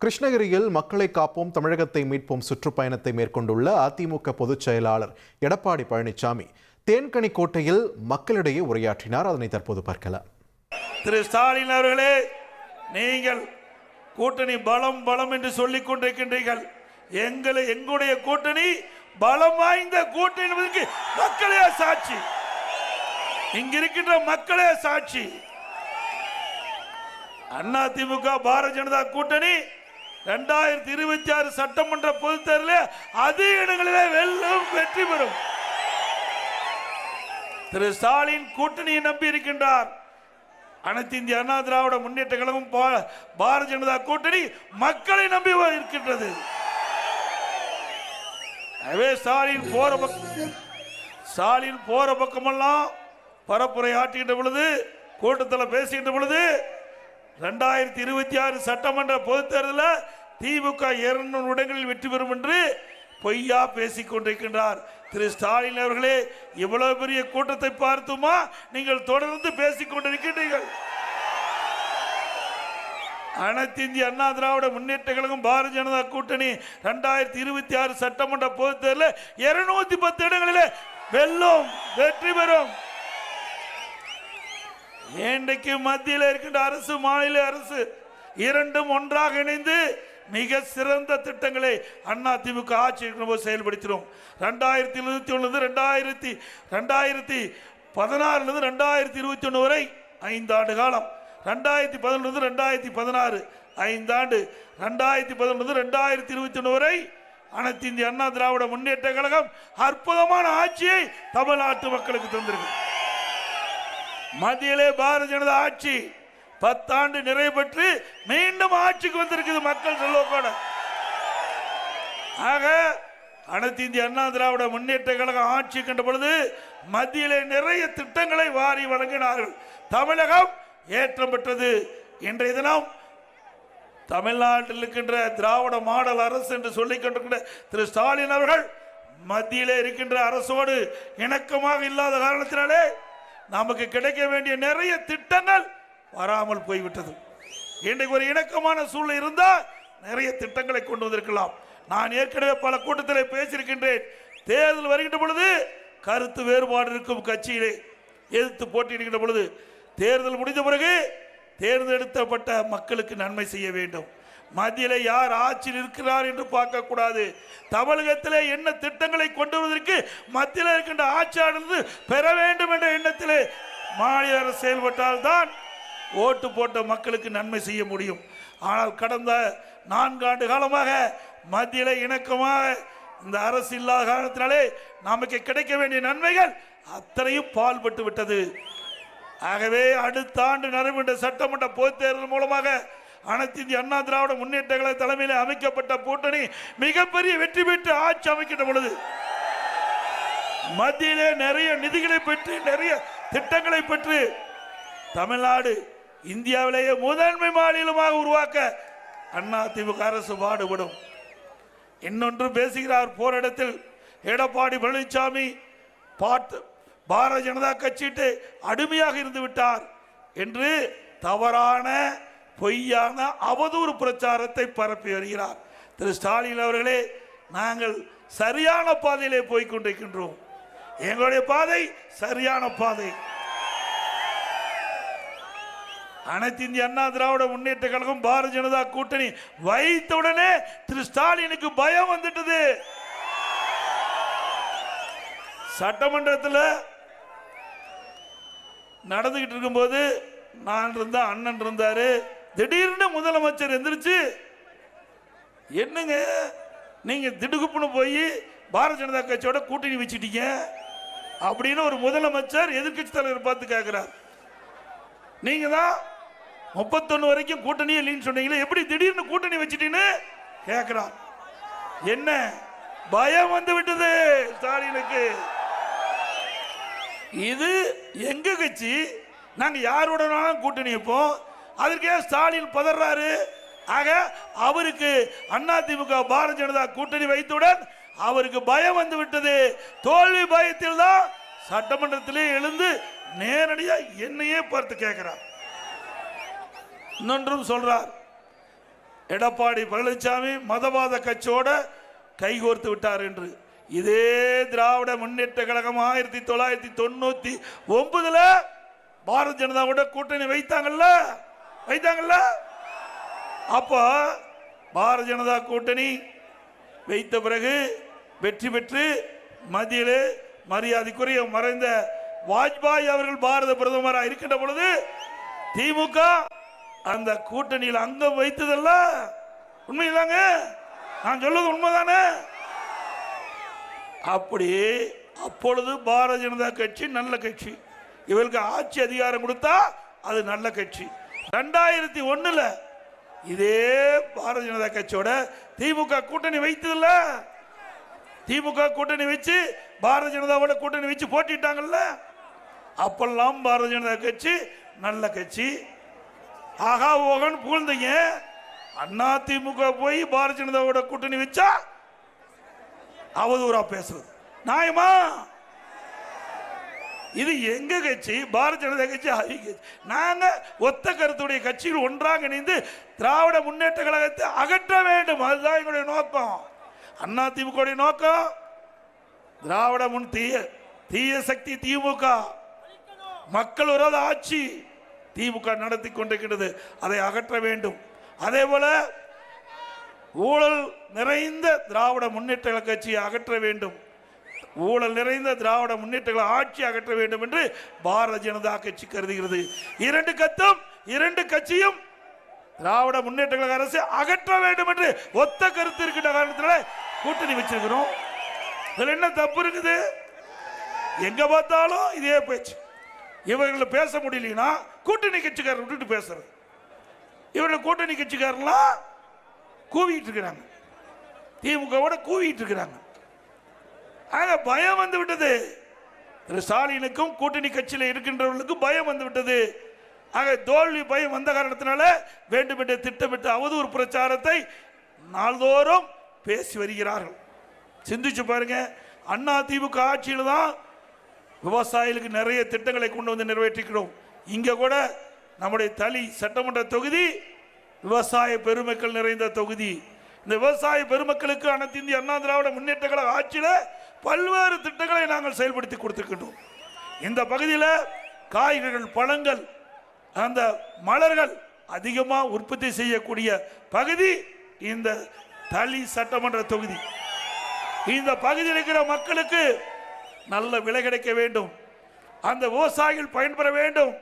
கிருஷ்ணகிரியில் மக்களை காப்போம் தமிழகத்தை மீட்போம் சுற்றுப்பயணத்தை மேற்கொண்டுள்ள அதிமுக பொதுச் செயலாளர் எடப்பாடி பழனிசாமி தேன்கனிக்கோட்டையில் மக்களிடையே உரையாற்றினார். அதனை தற்போது பார்க்கலாம். திரு ஸ்டாலின் அவர்களே, நீங்கள் கூட்டணி பலம் பலம் என்று சொல்லிக் கொண்டிருக்கின்றீர்கள். எங்களுடைய கூட்டணி பலம் வாய்ந்த கூட்டணி மக்களே சாட்சி, இங்கிருக்கின்ற மக்களே சாட்சி. அதிமுக பாரதிய ஜனதா கூட்டணி 2026 சட்டமன்ற பொதுத் தேர்தலில் அதிக இடங்களிலே வெல்லும், வெற்றி பெறும். திரு ஸ்டாலின் கூட்டணியை நம்பி இருக்கின்றார். அனைத்து இந்திய அண்ணா திராவிட முன்னேற்ற கழகம் பாரதிய ஜனதா கூட்டணி மக்களை நம்பி இருக்கின்றது. ஸ்டாலின் போற பக்கமெல்லாம் பரப்புரை ஆற்றுகின்ற பொழுது, கூட்டத்தில் பேசுகின்ற பொழுது 2026 சட்டமன்ற பொதுத் தேர்தலில் திமுக 200 இடங்களில் வெற்றி பெறும் என்று பொய்யா பேசிக் கொண்டிருக்கின்றார். திரு ஸ்டாலின் அவர்களே, இவ்வளவு பெரிய கூட்டத்தை பார்த்துமா நீங்கள் தொடர்ந்து பேசிக் கொண்டிருக்கின்றீர்கள்? அனைத்து இந்திய அண்ணா திராவிட முன்னேற்ற கழகம் பாரதிய ஜனதா கூட்டணி 2026 சட்டமன்ற பொதுத் தேர்தலில் 210 இடங்களிலே வெல்லும், வெற்றி பெறும். இன்றைக்கு மத்தியில் இருக்கின்ற அரசு, மாநில அரசு இரண்டும் ஒன்றாக இணைந்து மிக சிறந்த திட்டங்களை அதிமுக ஆட்சி இருக்கும்போது செயல்படுத்தினோம். 2021 2016 2021 வரை 5 ஆண்டு காலம், 2011 2016 5 ஆண்டு, 2011 2021 வரை அனைத்து இந்திய அண்ணா திராவிட முன்னேற்ற கழகம் அற்புதமான ஆட்சியை தமிழ்நாட்டு மக்களுக்கு தந்திருக்கு. மத்தியிலே பாரதிய ஜனதா ஆட்சி 10 ஆண்டு நிறைவு பெற்று மீண்டும் ஆட்சிக்கு வந்திருக்குது மக்கள் செல்வக்கோட. ஆக அனைத்து இந்திய அண்ணா திராவிட முன்னேற்ற கழகம் ஆட்சி கண்ட பொழுது மத்தியிலே நிறைய திட்டங்களை வாரி வழங்கினார்கள். தமிழகம் ஏற்றம் பெற்றது. இன்றைய தினம் தமிழ்நாட்டில் இருக்கின்ற திராவிட மாடல் அரசு என்று சொல்லிக் கொண்டிருக்கின்ற திரு ஸ்டாலின் அவர்கள் மத்தியிலே இருக்கின்ற அரசோடு இணக்கமாக இல்லாத காரணத்தினாலே நமக்கு கிடைக்க வேண்டிய நிறைய திட்டங்கள் வராமல் போய்விட்டது. இன்றைக்கு ஒரு இணக்கமான சூழ்நிலை இருந்தால் நிறைய திட்டங்களை கொண்டு வந்திருக்கலாம். நான் ஏற்கனவே பல கூட்டத்தில் பேசியிருக்கின்றேன். தேர்தல் வருகின்ற பொழுது கருத்து வேறுபாடு இருக்கும் கட்சியிலே எதிர்த்து போட்டியிடுகின்ற பொழுது, தேர்தல் முடிந்த பிறகு தேர்ந்தெடுக்கப்பட்ட மக்களுக்கு நன்மை செய்ய வேண்டும். மத்தியில் யார் ஆட்சியில் இருக்கிறார் என்று பார்க்கக்கூடாது. தமிழகத்திலே என்ன திட்டங்களை கொண்டு வருவதற்கு மத்தியில் இருக்கின்ற ஆட்சியாளர் பெற வேண்டும் என்ற எண்ணத்திலே மாநில அரசு செயல்பட்டால்தான் ஓட்டு போட்ட மக்களுக்கு நன்மை செய்ய முடியும். ஆனால் கடந்த 4 ஆண்டு காலமாக மத்தியிலே இணக்கமாக இந்த அரசு இல்லாத காரணத்தினாலே நமக்கு கிடைக்க வேண்டிய நன்மைகள் அத்தனையும் பால்பட்டு விட்டது. ஆகவே அடுத்த ஆண்டு நடைபெற்ற சட்டமன்ற பொதுத் தேர்தல் மூலமாக அனைத்து இந்திய அண்ணா திராவிட முன்னேற்ற கழக தலைமையில் அமைக்கப்பட்ட கூட்டணி மிகப்பெரிய வெற்றி பெற்று ஆட்சி அமைக்கின்ற பொழுது மத்தியிலே நிறைய நிதிகளை பெற்று, நிறைய திட்டங்களை பெற்று தமிழ்நாடு இந்தியாவிலேயே முதன்மை மாநிலமாக உருவாக்க அதிமுக அரசு பாடுபடும். இன்னொன்று பேசுகிறார் போராட்டத்தில் எடப்பாடி பழனிசாமி பாரதிய ஜனதா கட்சியிட்டு அடிமையாக இருந்து விட்டார் என்று தவறான பொய்யான அவதூறு பிரச்சாரத்தை பரப்பி வருகிறார். திரு ஸ்டாலின் அவர்களே, நாங்கள் சரியான பாதையிலே போய்கொண்டிருக்கின்றோம். எங்களுடைய பாதை சரியான பாதை. அனைத்து இந்திய அண்ணா திராவிட முன்னேற்ற கழகம் பாரதிய ஜனதா கூட்டணி வைத்தவுடனே திரு ஸ்டாலினுக்கு பயம் வந்துட்டது. சட்டமன்றத்தில் நடந்துகிட்டு இருக்கும்போது நான் இருந்த அண்ணன் இருந்தாரு. திடீர்னு முதலமைச்சர் எந்திரிச்சு, என்னங்க நீங்க திடுகுப்புன்னு போய் பாரதிய ஜனதா கட்சியோட கூட்டணி வச்சுட்டீங்க அப்படின்னு ஒரு முதலமைச்சர் எதிர்கட்சி தலைவர் பார்த்து கேட்கிறார். நீங்க தான் 31 வரைக்கும் கூட்டணியே இல்லைன்னு சொன்னீங்களே, எப்படி திடீர்னு கூட்டணி வச்சுட்டீங்கன்னு கேட்கிறார். என்ன பயம் வந்து விட்டது ஸ்டாலினுக்கு. இது எங்க கட்சி, நாங்க யாருடனாலும் கூட்டணி வைப்போம், அதற்கே ஸ்டாலின் பதறாரு. ஆக அவருக்கு அதிமுக பாரதிய ஜனதா கூட்டணி வைத்தவுடன் அவருக்கு பயம் வந்து விட்டது. தோல்வி பயத்தில் தான் சட்டமன்றத்திலே எழுந்து நேரடியாக என்னையே பார்த்து கேட்கிறார். இன்னொன்றும் சொல்றார், எடப்பாடி பழனிசாமி மதவாத கட்சியோட கைகோர்த்து விட்டார் என்று. இதே திராவிட முன்னேற்ற கழகம் 1999 பாரதிய ஜனதாவோட கூட்டணி வைத்தாங்கல்ல. அப்போ பாரதிய ஜனதா கூட்டணி வைத்த பிறகு வெற்றி பெற்று மத்தியிலே மரியாதைக்குரிய மறைந்த வாஜ்பாய் அவர்கள் பாரத பிரதமராக இருக்கின்ற பொழுது திமுக அந்த கூட்டணியில் அங்கம் வைத்ததல்ல. உண்மையிலாங்க, நான் சொல்வது உண்மைதானே? அப்படி அப்பொழுது பாரதிய ஜனதா கட்சி நல்ல கட்சி, இவருக்கு ஆட்சி அதிகாரம் கொடுத்தா அது நல்ல கட்சி. 2001 இதே பாரதிய ஜனதா கட்சியோட திமுக கூட்டணி வைத்ததில்ல. திமுக கூட்டணி வச்சு பாரதிய ஜனதாவோட கூட்டணி வச்சு போட்டிட்டாங்கல்ல. அப்பெல்லாம் பாரதிய ஜனதா கட்சி நல்ல கட்சி. ஆகா ஓகன் புகழ்ந்தீங்க. அண்ணா திமுக போய் பாரதிய ஜனதாவோட கூட்டணி வச்சா அவதூறா பேசுவது நியாயமா? இது எங்க கட்சி, பாரதிய ஜனதா கட்சி, நாங்க ஒத்த கருத்துடைய கட்சியில் ஒன்றாக இணைந்து திராவிட முன்னேற்ற கழகத்தை அகற்ற வேண்டும். அதுதான் எங்களுடைய நோக்கம். அண்ணா திமுக நோக்கம் திராவிட முன் தீய சக்தி திமுக, மக்கள் விரோத ஆட்சி திமுக நடத்தி கொண்டிருக்கிறது, அதை அகற்ற வேண்டும். அதே போல ஊழல் நிறைந்த திராவிட முன்னேற்ற கழக கட்சியை அகற்ற வேண்டும். ஊழல் நிறைந்த திராவிட முன்னேற்ற கழக ஆட்சி அகற்ற வேண்டும் என்று பாரதிய ஜனதா கட்சி கருதுகிறது. இரண்டு கட்சியும் திராவிட முன்னேற்ற கழக அரசு அகற்ற வேண்டும் என்று ஒத்த கருத்து இருக்கின்ற காரணத்தினால கூட்டணி வச்சிருக்கிறோம். இதுல என்ன தப்பு இருக்குது? எங்க பார்த்தாலும் இதே பேச்சு. இவர்களை பேச முடியலனா கூட்டணி கட்சிக்காரர் விட்டுட்டு பேசுறது. இவர்கள் கூட்டணி கட்சிக்காரலாம் கூவிட்டு இருக்கிறாங்க, திமுகவோட கூவிட்டு இருக்கிறாங்க. ஆக பயம் வந்து விட்டது. திரு ஸ்டாலினுக்கும் கூட்டணி கட்சியில் இருக்கின்றவர்களுக்கும் பயம் வந்து விட்டது. ஆக தோல்வி பயம் வந்த காரணத்தினால வேண்டுமென்று திட்டமிட்டு அவதூறு பிரச்சாரத்தை நாள்தோறும் பேசி வருகிறார்கள். சிந்திச்சு பாருங்க. அண்ணா திமுக ஆட்சியில் தான் விவசாயிகளுக்கு நிறைய திட்டங்களை கொண்டு வந்து நிறைவேற்றிக்கிறோம். இங்க கூட நம்முடைய தளி சட்டமன்ற தொகுதி விவசாய பெருமக்கள் நிறைந்த தொகுதி. இந்த விவசாய பெருமக்களுக்கு அனைத்து இந்திய அண்ணா திராவிட முன்னேற்ற கழக ஆட்சியில் பல்வேறு திட்டங்களை நாங்கள் செயல்படுத்தி கொடுத்திருக்கின்றோம். இந்த பகுதியில் காய்கறிகள், பழங்கள், அந்த மலர்கள் அதிகமாக உற்பத்தி செய்யக்கூடிய பகுதி இந்த தளி சட்டமன்ற தொகுதி. இந்த பகுதியில் இருக்கிற மக்களுக்கு நல்ல விலை கிடைக்க வேண்டும், அந்த விவசாயிகள் பயன்பெற வேண்டும்.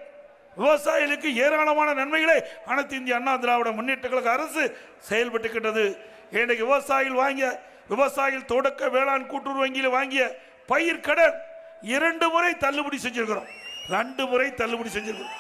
விவசாயிகளுக்கு ஏராளமான நன்மைகளை அனைத்து இந்திய அண்ணா திராவிட முன்னேற்ற கழக அரசு செயல்பட்டுகின்றது. இன்றைக்கு விவசாயிகள் தொடக்க வேளாண் கூட்டுறவு வங்கியில் வாங்கிய பயிர் கடன் 2 முறை தள்ளுபடி செஞ்சிருக்கிறோம். 2 முறை தள்ளுபடி செஞ்சிருக்கிறோம்.